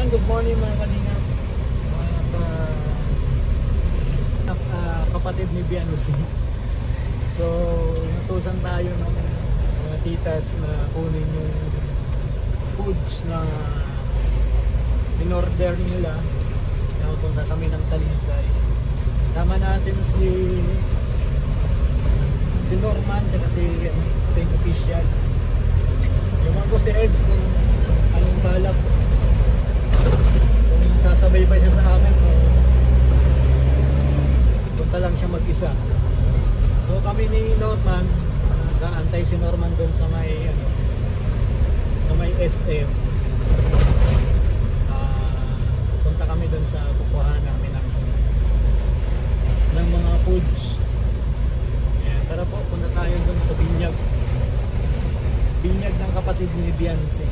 Ayan, good morning mga kalingap. Mga kapatid ni Biancy. So, natusan tayo ng mga titas na kunin yung foods na in-order nila. Nakapunta kami ng Talisay. Kasama natin si Norman at si Official. Yung ko si Eds kung anong balak. Kung sasabay pa siya sa amin o punta lang siya mag-isa. So kami ni Norman, nakaantay si Norman doon sa may SM. Punta kami doon sa kukuhaan namin ng mga foods. Ayan, tara po, punta tayo doon sa binyag ng kapatid ni Biancy.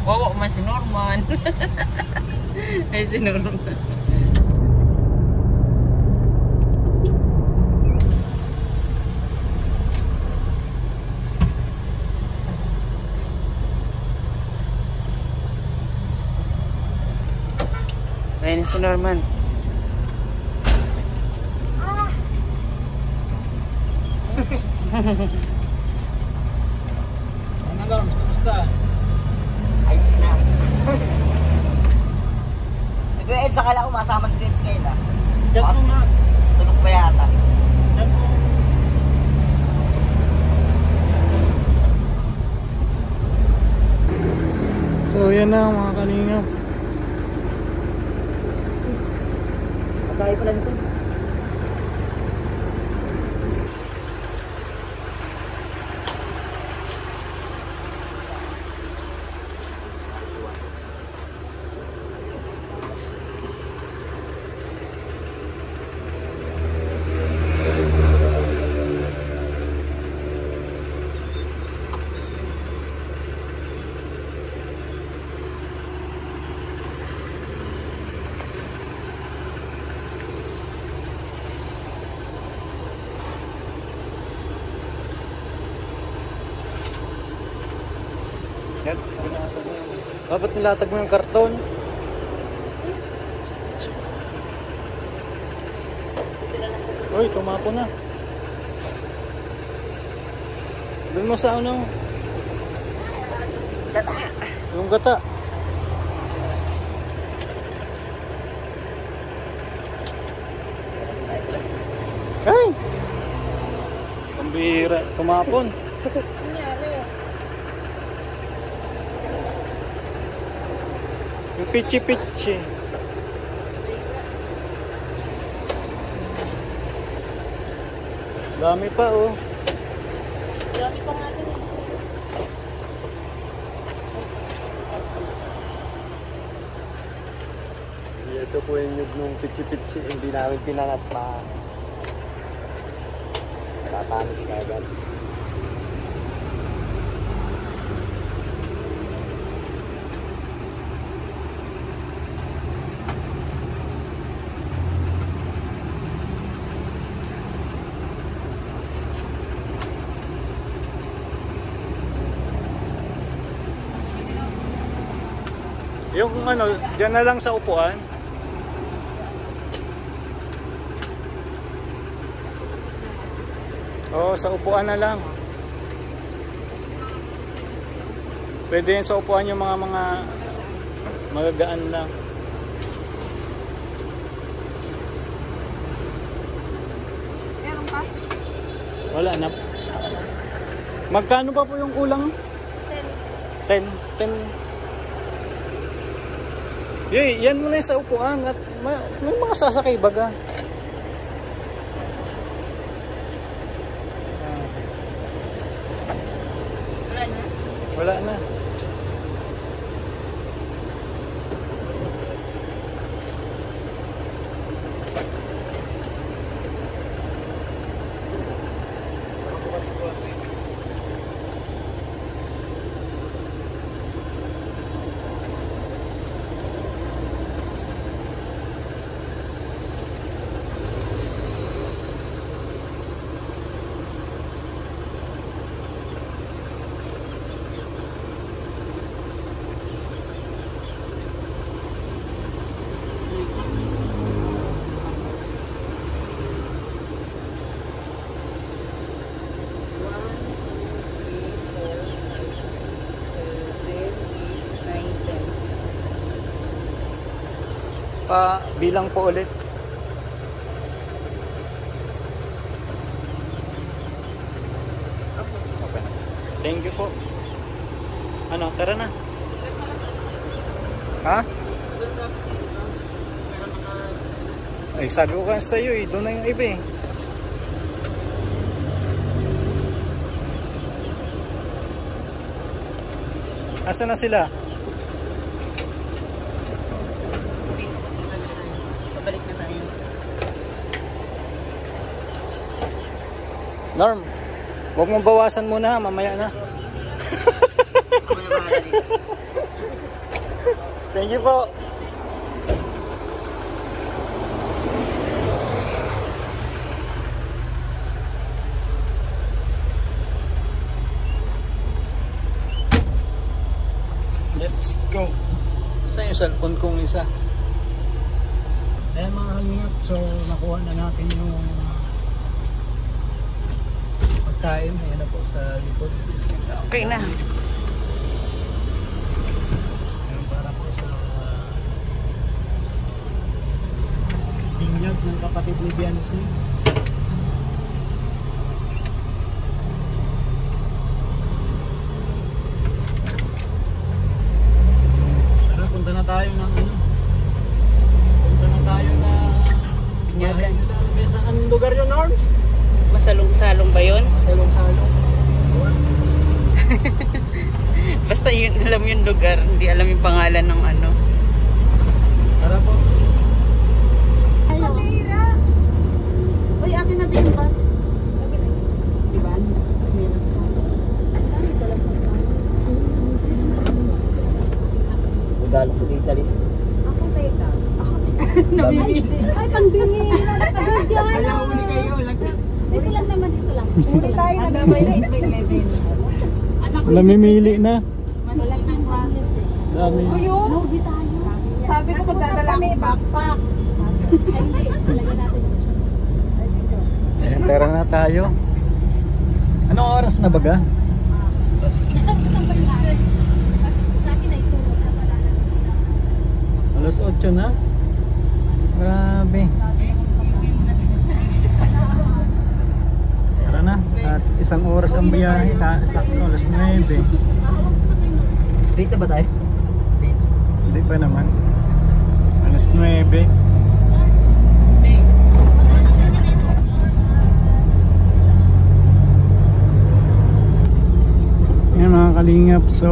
Wawa man si Norman. Ay si Norman. Ayun si Norman. Ano lang, kamusta? Ayos na. Si Kuya Ed, sakala ko masama si Ed ngayon ah. Diyan ko nga. Tulog pa yata. Diyan ko. So yan na mga kalingap. Pagkain pala nito. Dapat nilatag mo yung karton. Uy, tumapo na. Doon mo sa ano? Gata! Yung gata. Ay! Pambihira, tumapon. Yung pichi-pichi. Dami pa oh. Dami pa nga din. Ito po yung nyug nung pichi-pichi. Hindi namin pinangat pa. Tatano si kagad. Yung ano, dyan na lang sa upuan. Oo, sa upuan na lang. Pwede yun sa upuan yung mga magagaan lang. Meron pa? Wala na. Magkano pa po yung kulang? 10. 10. Yan muna yung sa upuan at may mga sasakay baga. Wala na? Wala na. Pa bilang po ulit. Okay. Thank you po. Ano, tara na. Ha? Ay, sabi ko kasi sa'yo eh, doon na yung iba eh. Asa na sila? Pabalik na tayo. Norm, huwag mong bawasan muna ha, mamaya na. Ako na bahala dito. Thank you po. Let's go. Saan yung cellphone kong isa? Ayan mga kalingap, so nakuha na natin yung pagkain. Ayan na po sa likod. Okay na. Ayan para po sa binyag ng kapatid ni Biancy. Tara, punta na tayo ng ano. Punta na tayo na Binyagan. Saan lugar yun, Norms? Masalong-salong ba yun? Salong-salong. Basta yun, alam yung lugar, hindi alam yung pangalan ng ano. Tara po. Uy, akin na din ba? Diba? Ugalok ko dito, Liz. Ako teka. Namimili. Ay, pangbingi na nakabidyo. Wala, huli kayo. Dito lang naman, dito lang. Huli tayo na May 11. Anak ko, Namimili na. malaki ng budget eh. Dami. Logi tayo. Sabi ko magdadala akong backpack. Ay, hindi. Talagyan natin. Ayan, tara na tayo. Anong oras na baga? Itang balikan. Sa akin ay turo. Alas 8 na? Grabe. Tara na. At isang oras ang biyahe. Sakto, alas 9. Dito ba tayo? Dito. Hindi pa naman. Alas 9. Yan mga kalingap. So,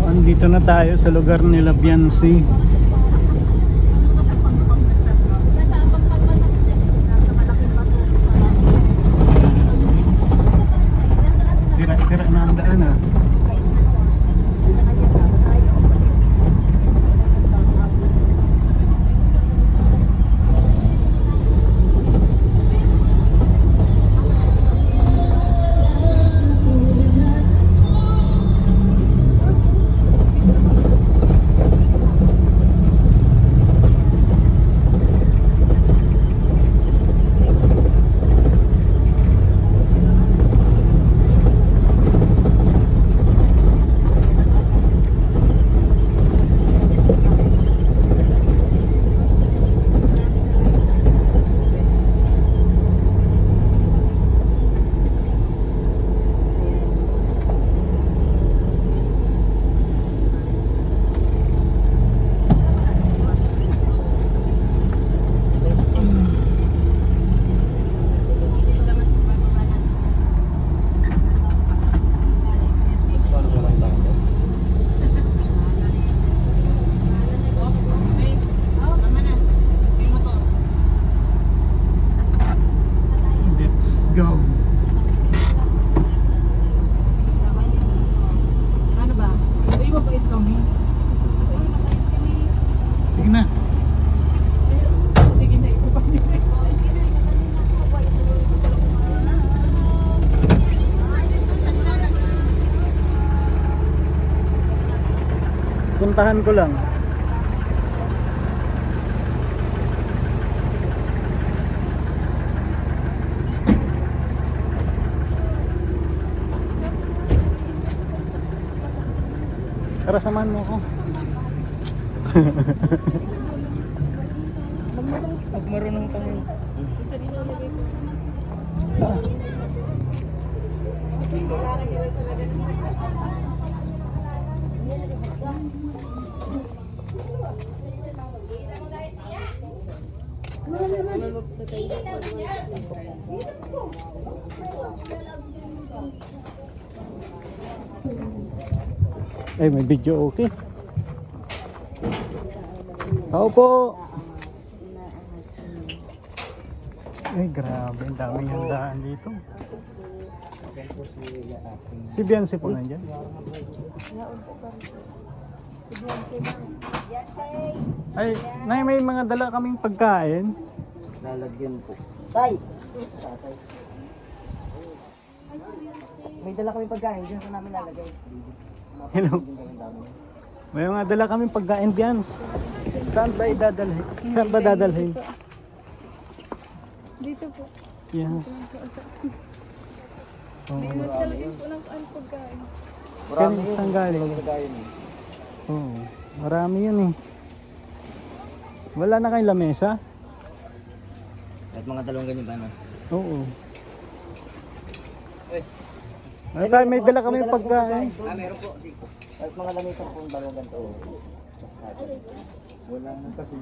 andito na tayo sa lugar nila Biancy. Sira-sira na ang daan ah. go. Ano ba? Ay, mabait kami. Sige na. Sige na, ito pa din. Puntahan ko lang. Tara, samahan mo ako. Pag marunong kami. Ay, may video okay. Tao po. Ay, grabe. Ang daming handaan dito. Si Biancy po nandiyan. Ay, nay, may mga dala kaming pagkain. Lalagyan po. Tay! Tatay. May dala kami pagkain, dyan sa namin lalagay. Hello. May mga dala kaming pagkain, Bians. Saan ba idadalhin? Saan ba dadalhin? Dito po. Yes. Oh. Nagsalagay po ng pagkain. Marami Kanina saan galing? Lagayan eh. Oo. Marami yun eh. Wala na kayong lamesa? Kahit mga dalawang ganyan ba na? Oo. Ano tayo, may dala kami pagkain. Meron po. Kahit mga lamesa po yung dalawang ganito. Wala na kasi.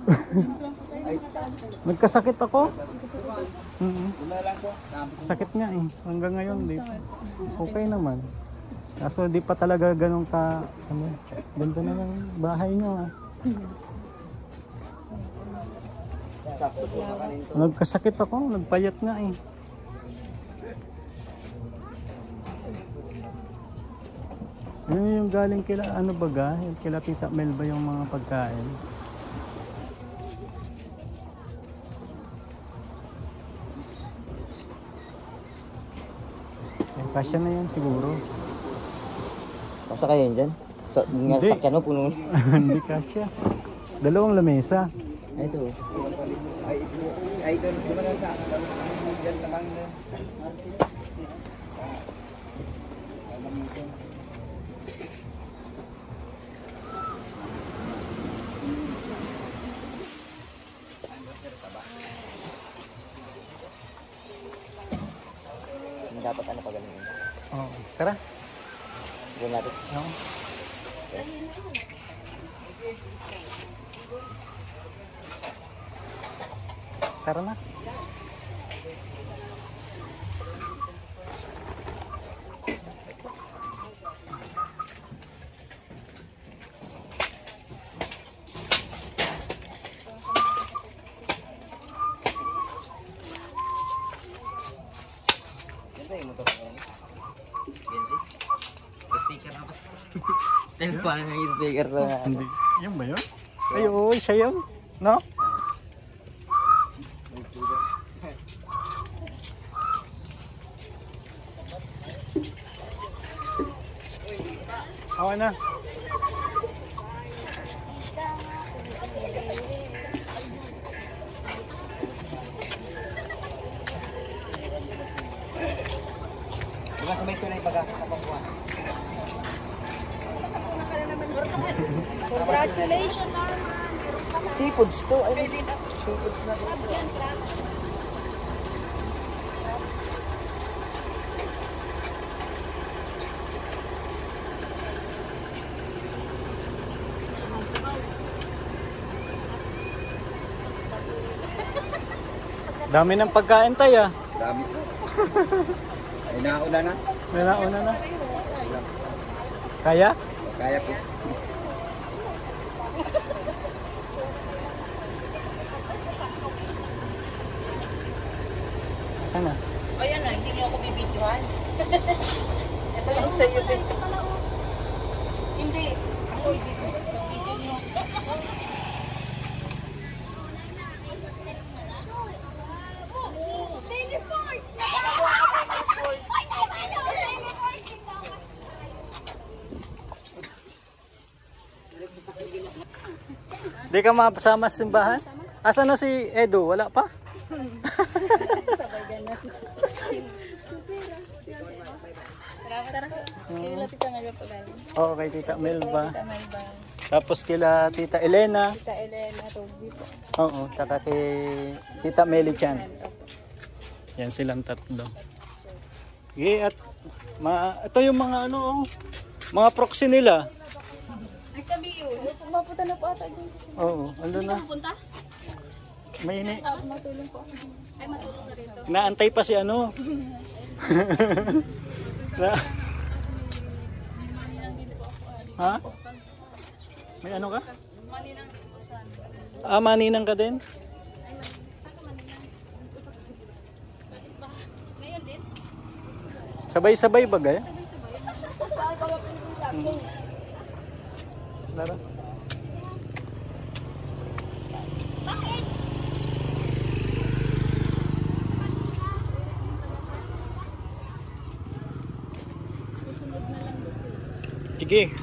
Nagkasakit ako. Wala lang po. Sakit nga eh. Hanggang ngayon di. Okay naman. Kaso di pa talaga ganun ka ano. Ganda na lang bahay nyo ah. Sakto po na kanin to. Nagkasakit ako. Nagpayat nga eh. Yun yung galing kila ano baga, kila Tita Mel ba yung mga pagkain? Eh, kasya na yan siguro. Basta kayo yun dyan? Yun nga Hindi. sakyan mo, puno. Hindi kasya. Dalawang lamesa. Ay, ito. Ay, doon naman sa akin. Dyan naman. Dapat ano pa ganun. Oo. Tara. Gawin natin. Oo. Tara na. Ganda yung motor ko. Benzi. May sticker na ba? Tayo pa yung sticker na. Hindi. Yun ba yun? Ay, oo. Siya yun. No? Awa na. Diba sa may tulay pagkakapakuha? Congratulations, Norman! Seafoods to. Ay, may seafoods na to. Dami ng pagkain tayo ah. Dami po. Ay, nauna na. May nauna na. Kaya? Kaya po. Ano? Kaya na, hindi niyo ako bibidyohan. Ito lang sa'yo din. Hindi. Ako hindi ko. Video niyo. Di ka mapasama sa simbahan? Asa na si Edo? Wala pa? Tara. Kila tita ngayon pa galing. Oo, kay Tita Melba. Tita Melba. Tapos kila Tita Elena. Tita Elena, Ruby po. Oo, tsaka kay Tita Meli Chan. Yan silang tatlo. Okay, at ito yung mga ano, mga proxy nila. Ay kami yun. Mapunta na po ata dun. Oo, ando na. Punta? May Matulong po ako. Ay matulong na rito. naantay pa si ano. Ha? May ano ka? Maninang po sa Maninang ka din? ngayon din. Sabay-sabay ba gaya? Lara. Sige.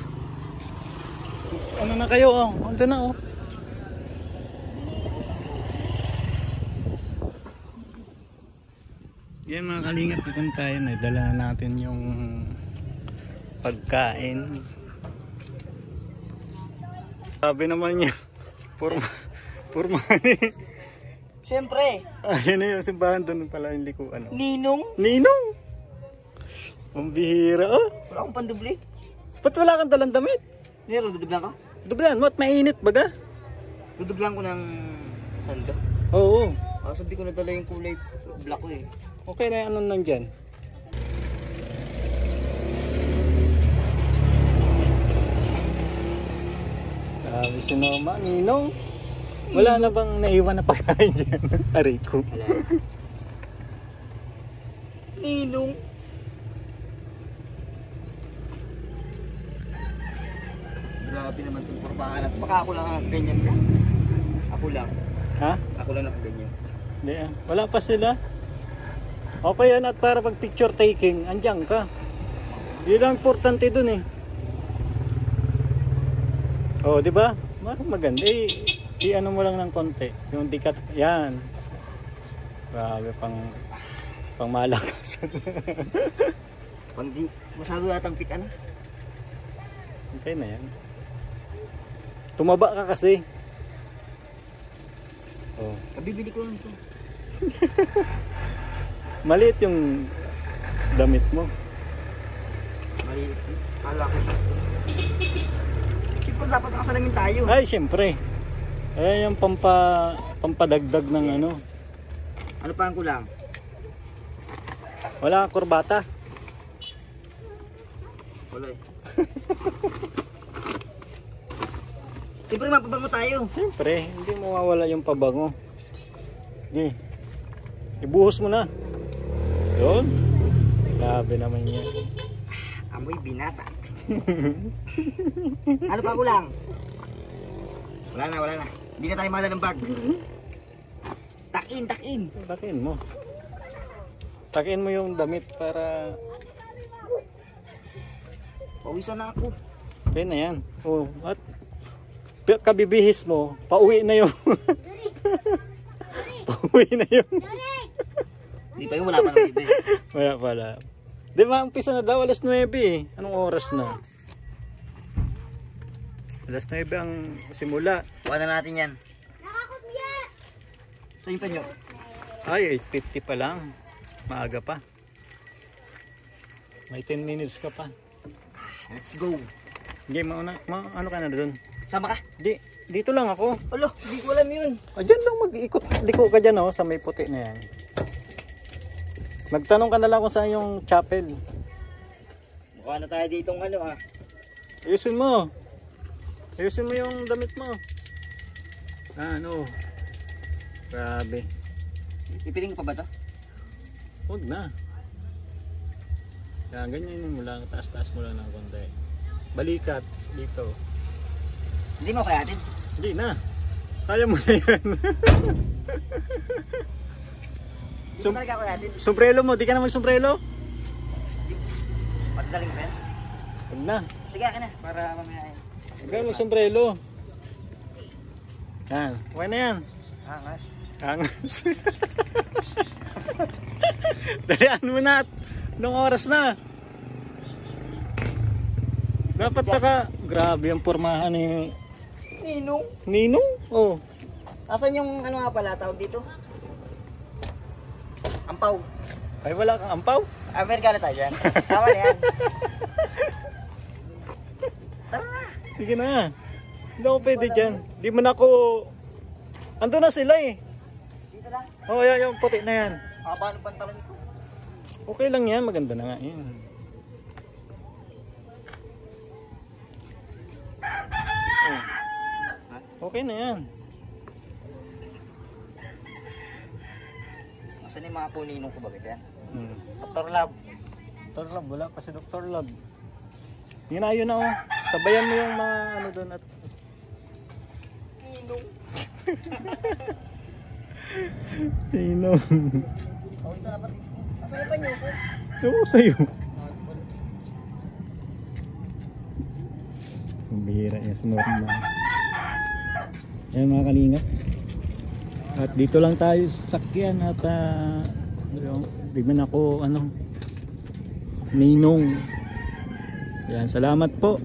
Ano na kayo? Oh, ando na oh. Yan mga kalingap, dito na tayo. Dala na natin yung pagkain. Sabi naman niya, purma ni. Siyempre, Ayun na yung simbahan doon pala yung likuan. ninong. Ninong! Ang bihira oh. Wala akong pandubli. Ba't wala kang dalang damit? Meron, dudublan ka? Dublan mo at mainit baga? Dudublan ko ng sando. Oo. Kaso di ko nadala yung kulay black ko eh. Okay na yung ano nandyan. Sabi si Norma, Ninong, wala na bang naiwan na pagkain dyan? Aray ko. Wala. Ninong. Grabe naman itong kurbahan at baka ako lang ang ganyan dyan. Ako lang. Ha? Ako lang nakaganyan. Hindi ah. Wala pa sila. Okay yan at para pag picture taking, andyan ka. Yun ang importante dun eh. Oh, di ba? Maganda eh. I-ano mo lang ng konti. Yung dikat, yan. Grabe pang malakas. Pag di masyado yatang pikan. Okay na yan. Tumaba ka kasi. Oh. Kabibili ko lang ito. Maliit yung damit mo. Maliit. Kala ko sa... Siyempre dapat nakasalamin tayo. Ay, siyempre. Ay, yung pampadagdag ng ano. Ano pa ang kulang? Wala kang kurbata. Wala eh. Siyempre mapabango tayo. Siyempre, hindi mawawala yung pabango. Sige. Ibuhos mo na. Yun. Grabe naman yan. Amoy binata. Ano pa kulang? Wala na. Hindi na tayo mahal ng bag. Takin. Takin mo. Takin mo yung damit para... Pawisan na ako. Okay na yan. Oh, at kabibihis mo, pauwi na yung... pauwi na yung... Hindi pa yung wala pa ng ibe. Wala pala. Di ba, umpisa na daw, alas 9 eh. Anong oras na? Alas 9 ang simula. Kuha na natin yan. Saan yung panyo? Ay, 8:50 pa lang. Maaga pa. May 10 minutes ka pa. Let's go. Hindi, ano ka na doon? Sama ka? Di, dito lang ako. Alo, hindi ko alam yun. Diyan lang mag-ikot. Liko ka dyan oh, sa may puti na yan. Magtanong ka na lang kung saan yung chapel. Mukha na tayo ditong ano ah. Ayusin mo. Ayusin mo yung damit mo. Ano? Grabe. Ipiling ko pa ba ito? Huwag na. Yan, ganyan mo lang. Taas-taas mo lang ng konti. Balikat dito. Hindi mo kaya din. Hindi na. Kaya mo na yan. Hindi mo talaga kaya din. Sombrero mo. Di ka na mag-sombrero? Magdaling pa yan. Huwag na. Sige, akin na. Para mamaya yan. Huwag na mag-sombrero. Yan. Okay na yan. Angas. Angas. Dalian mo na. Anong oras na? Dapat grabe ang pormahan ni Ninong. Ninong. Oh. Asan yung ano nga pala tawag dito? Ampaw. Ay wala kang ampaw? Amerikano tayo dyan. Tama na yan. Tara na. Sige na. Hindi ako pwede dyan. Di mo na ako... Ando na sila eh. Dito lang. Oh, yan yung puti na yan. Haba ng pantalon ko. Okay lang yan. Maganda na nga yan. Oh. Okay na yan. Asan yung mga puninong ko ba yan? Hmm. Dr. Love. Dr. Love, wala pa si Dr. Love. Yun na, yun na oh. Sabayan mo yung mga ano doon at... Ninong. Ninong. Oh, isa na pati. Asan pa niyo ko? Oo, sa'yo. Ang bihira niya sa normal. Yan mga kalingap. At dito lang tayo sa sakyan at di man ako Ninong. Yan, salamat po.